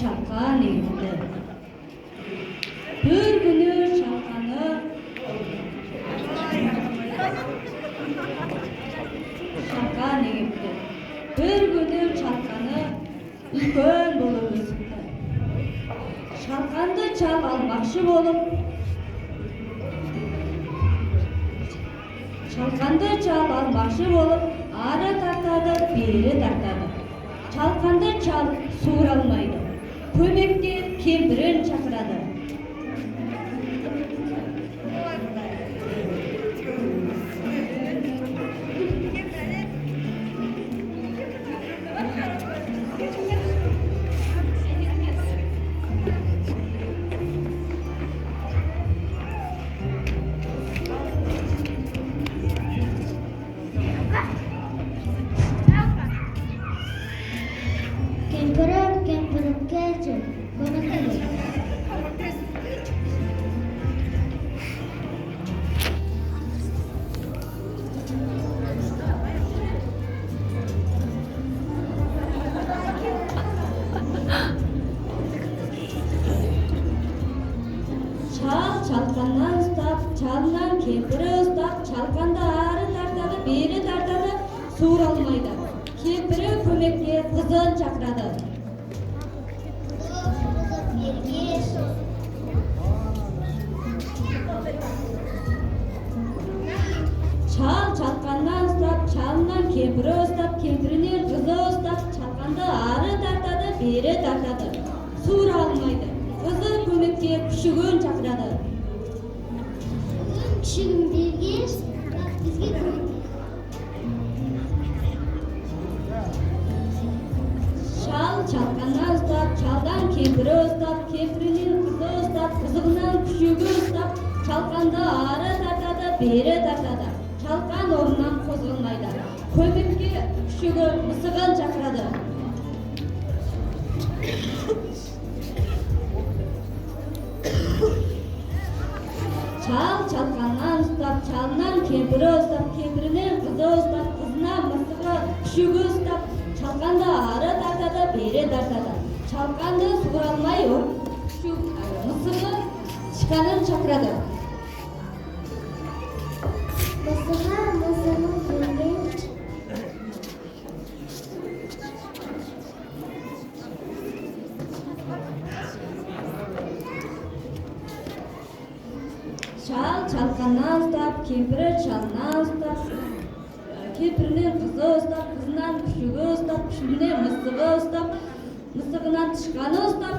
шалқан егіпті. Бір күні шалқаны үлкен болып өсіпті. Шалқанды чал алмақшы болып, ары тартады, бері тартады. Шалқанды чал суыра алмайды. Көмекке кемпірін шақырады. Кемпірім келші, көмектес. Шалқаннан ұстап, чалынан кемпірі ұстап, шалқанды ары тартады, бері тартады, суыра алмайды. Кемпірі көмекке қызын шақырады. Шалқаннан ұстап, чалынан кемпірі ұстап, кемпірінен қызы ұстап, шалқанды ары тартады, бері тартады, суыра алмайды. Қызы көмекке күшігін шақырады. Күшігін бергеш, бізге Шалқаннан ұстап, чалдан кемпірі ұстап, кемпірінен қызы ұстап, қызығынан күшігі ұстап, шалқанды ары тартады, бері тартады. Шалқан орнынан қозғалмайды. Көмекке күшігі мысығын шақырады. Шалқаннан ұстап, чалынан кемпірі ұстап, кемпірінен қызы ұстап, қызынан мысығы күшігі ұстап, шалқанды ары тартады, бері тартады. Шалқанды суыра алмай, мысығы шықанын шақырады. мысығын бергеш. Шалқаннан ұстап, кемпірі чалынан ұстап, кемпірінен қызы ұстап, қызынан күшігі ұстап, күшігінен мысығы ұстап, мысығынан тышқаны ұстап,